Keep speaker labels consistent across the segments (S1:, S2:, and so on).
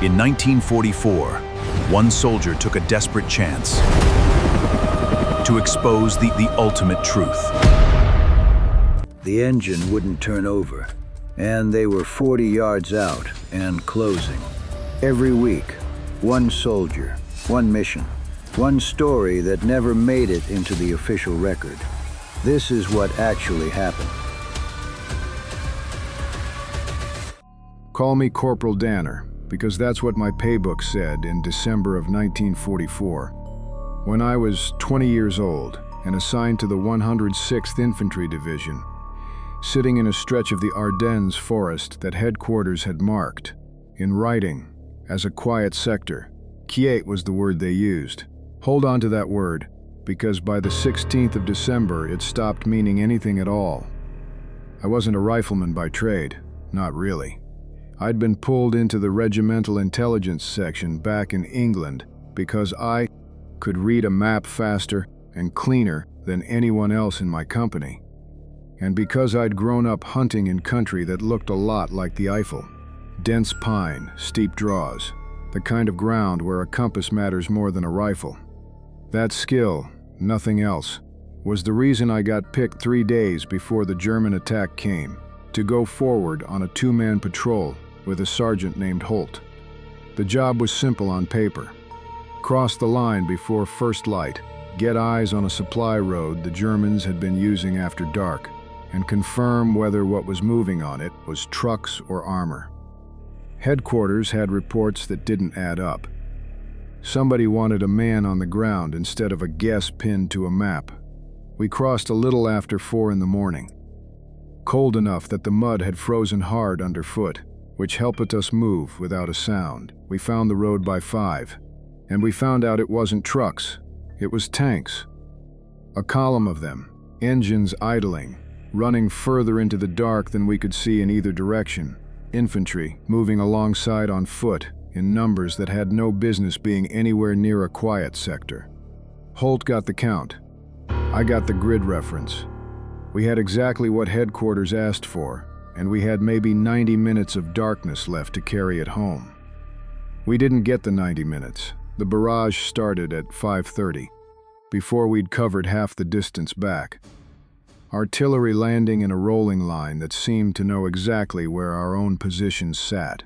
S1: In 1944, one soldier took a desperate chance to expose the ultimate truth.
S2: The engine wouldn't turn over, and they were 40 yards out and closing. Every week, one soldier, one mission, one story that never made it into the official record. This is what actually happened.
S3: Call me Corporal Danner, because that's what my paybook said in December of 1944. When I was 20 years old and assigned to the 106th Infantry Division, sitting in a stretch of the Ardennes Forest that headquarters had marked, in writing, as a quiet sector. Quiet was the word they used. Hold on to that word, because by the 16th of December it stopped meaning anything at all. I wasn't a rifleman by trade, not really. I'd been pulled into the regimental intelligence section back in England because I could read a map faster and cleaner than anyone else in my company. And because I'd grown up hunting in country that looked a lot like the Eifel. Dense pine, steep draws, the kind of ground where a compass matters more than a rifle. That skill, nothing else, was the reason I got picked 3 days before the German attack came to go forward on a 2-man patrol with a sergeant named Holt. The job was simple on paper. Cross the line before first light, get eyes on a supply road the Germans had been using after dark, and confirm whether what was moving on it was trucks or armor. Headquarters had reports that didn't add up. Somebody wanted a man on the ground instead of a guess pinned to a map. We crossed a little after 4 in the morning. Cold enough that the mud had frozen hard underfoot, which helped us move without a sound. We found the road by 5, and we found out it wasn't trucks, it was tanks. A column of them, engines idling, running further into the dark than we could see in either direction. Infantry moving alongside on foot in numbers that had no business being anywhere near a quiet sector. Holt got the count. I got the grid reference. We had exactly what headquarters asked for, and we had maybe 90 minutes of darkness left to carry it home. We didn't get the 90 minutes. The barrage started at 5:30, before we'd covered half the distance back. Artillery landing in a rolling line that seemed to know exactly where our own positions sat,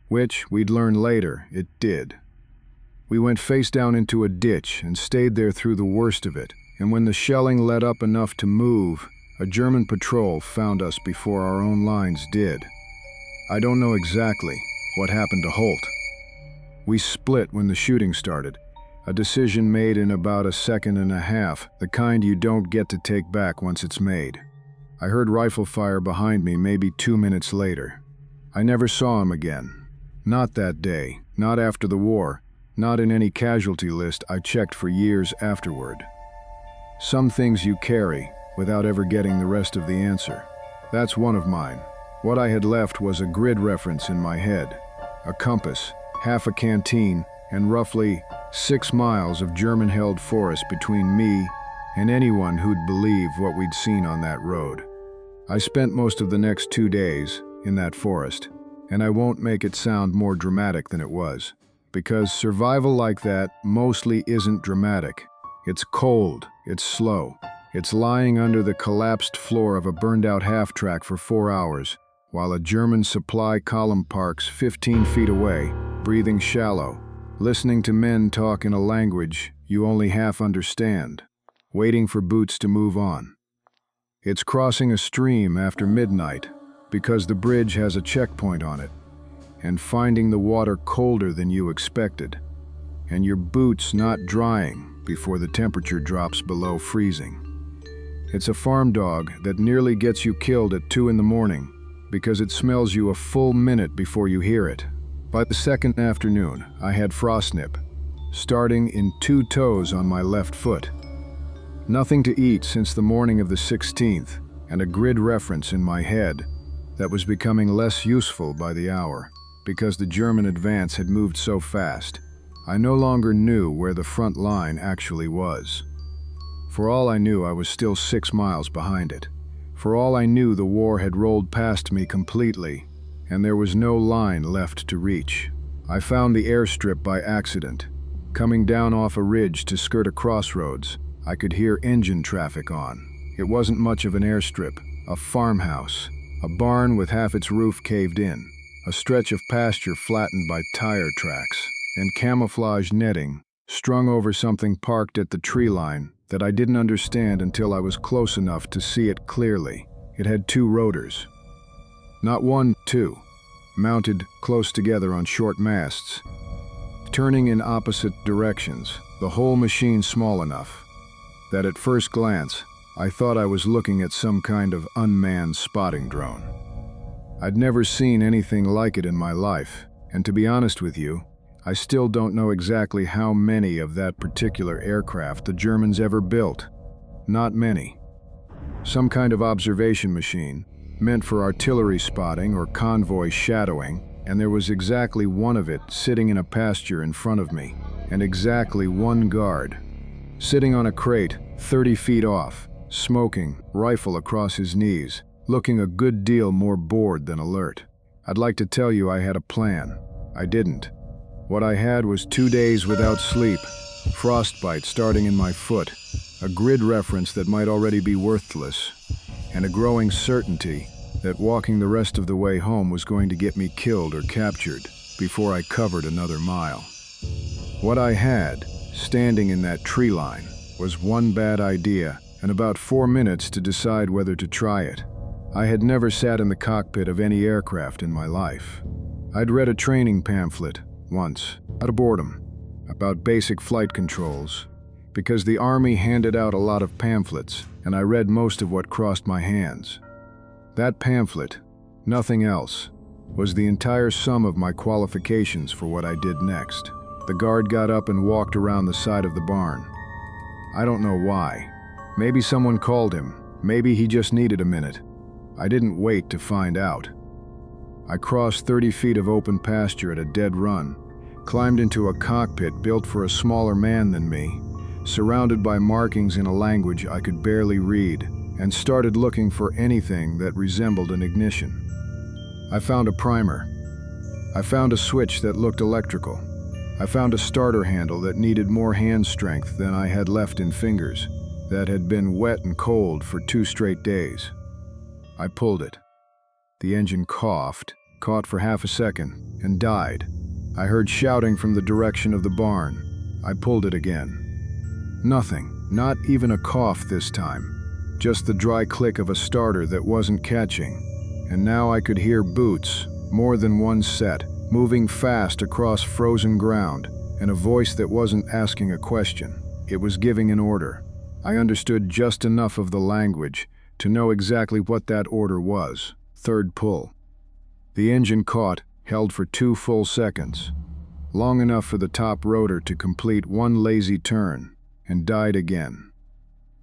S3: which, we'd learn later, it did. We went face down into a ditch and stayed there through the worst of it, and when the shelling let up enough to move, a German patrol found us before our own lines did. I don't know exactly what happened to Holt. We split when the shooting started, a decision made in about a second and a half, the kind you don't get to take back once it's made. I heard rifle fire behind me maybe 2 minutes later. I never saw him again. Not that day, not after the war, not in any casualty list I checked for years afterward. Some things you carry without ever getting the rest of the answer. That's one of mine. What I had left was a grid reference in my head, a compass, half a canteen, and roughly 6 miles of German-held forest between me and anyone who'd believe what we'd seen on that road. I spent most of the next 2 days in that forest, and I won't make it sound more dramatic than it was, because survival like that mostly isn't dramatic. It's cold, it's slow. It's lying under the collapsed floor of a burned-out half-track for 4 hours, while a German supply column parks 15 feet away, breathing shallow, listening to men talk in a language you only half understand, waiting for boots to move on. It's crossing a stream after midnight because the bridge has a checkpoint on it, and finding the water colder than you expected, and your boots not drying before the temperature drops below freezing. It's a farm dog that nearly gets you killed at 2 in the morning because it smells you a full minute before you hear it. By the second afternoon, I had frostnip, starting in 2 toes on my left foot. Nothing to eat since the morning of the 16th, and a grid reference in my head that was becoming less useful by the hour because the German advance had moved so fast. I no longer knew where the front line actually was. For all I knew, I was still 6 miles behind it. For all I knew, the war had rolled past me completely, and there was no line left to reach. I found the airstrip by accident. Coming down off a ridge to skirt a crossroads, I could hear engine traffic on. It wasn't much of an airstrip, a farmhouse, a barn with half its roof caved in, a stretch of pasture flattened by tire tracks, and camouflage netting strung over something parked at the tree line that I didn't understand until I was close enough to see it clearly. It had two rotors. Not one, two, mounted close together on short masts, turning in opposite directions, the whole machine small enough that at first glance I thought I was looking at some kind of unmanned spotting drone. I'd never seen anything like it in my life, and to be honest with you, I still don't know exactly how many of that particular aircraft the Germans ever built. Not many. Some kind of observation machine, meant for artillery spotting or convoy shadowing, and there was exactly one of it sitting in a pasture in front of me, and exactly one guard, sitting on a crate 30 feet off, smoking, rifle across his knees, looking a good deal more bored than alert. I'd like to tell you I had a plan. I didn't. What I had was 2 days without sleep, frostbite starting in my foot, a grid reference that might already be worthless, and a growing certainty that walking the rest of the way home was going to get me killed or captured before I covered another mile. What I had, standing in that tree line, was one bad idea and about 4 minutes to decide whether to try it. I had never sat in the cockpit of any aircraft in my life. I'd read a training pamphlet once, out of boredom, about basic flight controls, because the Army handed out a lot of pamphlets, and I read most of what crossed my hands. That pamphlet, nothing else, was the entire sum of my qualifications for what I did next. The guard got up and walked around the side of the barn. I don't know why. Maybe someone called him. Maybe he just needed a minute. I didn't wait to find out. I crossed 30 feet of open pasture at a dead run, climbed into a cockpit built for a smaller man than me, surrounded by markings in a language I could barely read, and started looking for anything that resembled an ignition. I found a primer. I found a switch that looked electrical. I found a starter handle that needed more hand strength than I had left in fingers, that had been wet and cold for 2 straight days. I pulled it. The engine coughed, caught for half a second, and died. I heard shouting from the direction of the barn. I pulled it again. Nothing, not even a cough this time. Just the dry click of a starter that wasn't catching. And now I could hear boots, more than one set, moving fast across frozen ground, and a voice that wasn't asking a question. It was giving an order. I understood just enough of the language to know exactly what that order was. Third pull. The engine caught, held for 2 full seconds, long enough for the top rotor to complete one lazy turn, and died again.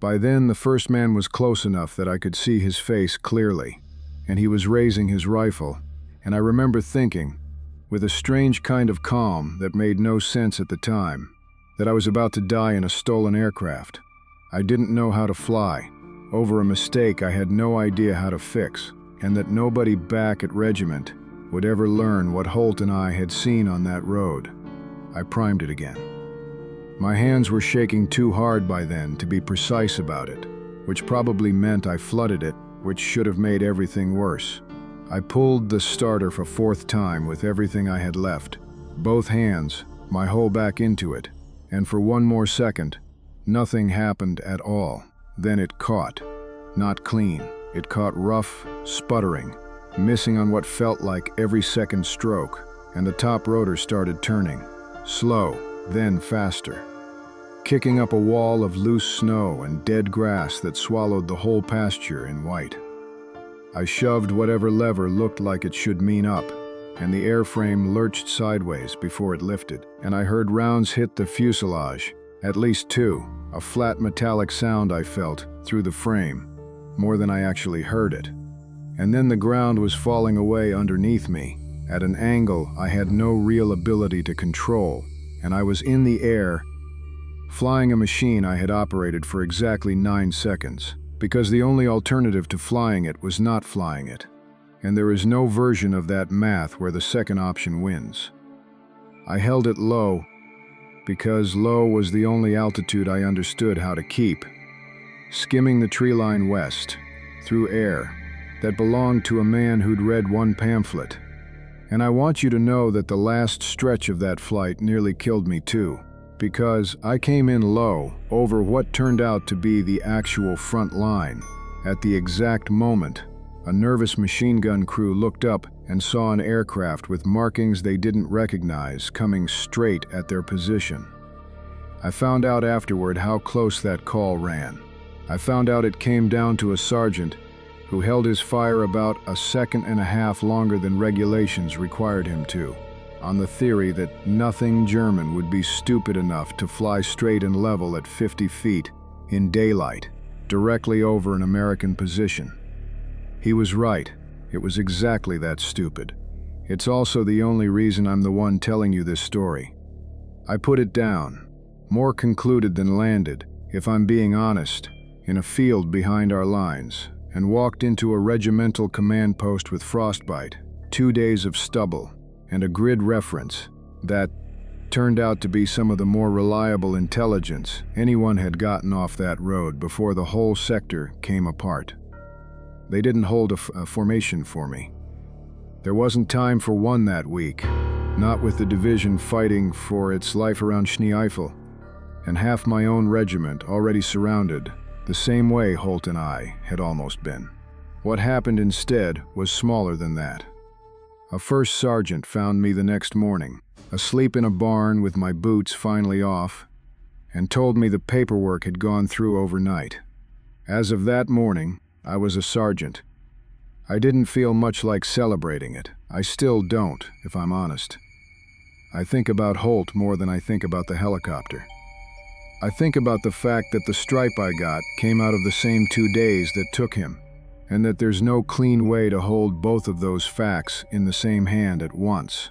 S3: By then, the first man was close enough that I could see his face clearly, and he was raising his rifle, and I remember thinking, with a strange kind of calm that made no sense at the time, that I was about to die in a stolen aircraft. I didn't know how to fly, over a mistake I had no idea how to fix, and that nobody back at regiment would ever learn what Holt and I had seen on that road. I primed it again. My hands were shaking too hard by then to be precise about it, which probably meant I flooded it, which should have made everything worse. I pulled the starter for 4th time with everything I had left, both hands, my whole back into it, and for 1 more second, nothing happened at all. Then it caught. Not clean. It caught rough, sputtering, missing on what felt like every second stroke, and the top rotor started turning, slow, then faster, kicking up a wall of loose snow and dead grass that swallowed the whole pasture in white. I shoved whatever lever looked like it should mean up, and the airframe lurched sideways before it lifted, and I heard rounds hit the fuselage, at least 2, a flat metallic sound I felt through the frame, more than I actually heard it. And then the ground was falling away underneath me, at an angle I had no real ability to control, and I was in the air, flying a machine I had operated for exactly 9 seconds, because the only alternative to flying it was not flying it, and there is no version of that math where the second option wins. I held it low because low was the only altitude I understood how to keep, skimming the tree line west, through air that belonged to a man who'd read one pamphlet. And I want you to know that the last stretch of that flight nearly killed me too, because I came in low over what turned out to be the actual front line. At the exact moment, a nervous machine gun crew looked up and saw an aircraft with markings they didn't recognize coming straight at their position. I found out afterward how close that call ran. I found out it came down to a sergeant who held his fire about a second and a half longer than regulations required him to, on the theory that nothing German would be stupid enough to fly straight and level at 50 feet in daylight, directly over an American position. He was right. It was exactly that stupid. It's also the only reason I'm the one telling you this story. I put it down, more concluded than landed, if I'm being honest, in a field behind our lines, and walked into a regimental command post with frostbite, 2 days of stubble, and a grid reference that turned out to be some of the more reliable intelligence anyone had gotten off that road before the whole sector came apart. They didn't hold a formation for me. There wasn't time for one that week, not with the division fighting for its life around Schnee-Eifel, and half my own regiment already surrounded, the same way Holt and I had almost been. What happened instead was smaller than that. A first sergeant found me the next morning, asleep in a barn with my boots finally off, and told me the paperwork had gone through overnight. As of that morning, I was a sergeant. I didn't feel much like celebrating it. I still don't, if I'm honest. I think about Holt more than I think about the helicopter. I think about the fact that the stripe I got came out of the same 2 days that took him, and that there's no clean way to hold both of those facts in the same hand at once.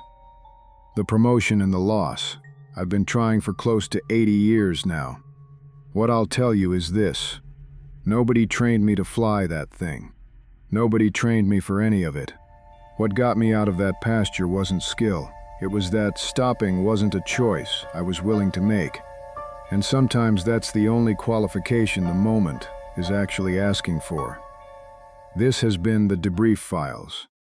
S3: The promotion and the loss. I've been trying for close to 80 years now. What I'll tell you is this. Nobody trained me to fly that thing. Nobody trained me for any of it. What got me out of that pasture wasn't skill. It was that stopping wasn't a choice I was willing to make. And sometimes that's the only qualification the moment is actually asking for. This has been the Debrief Files.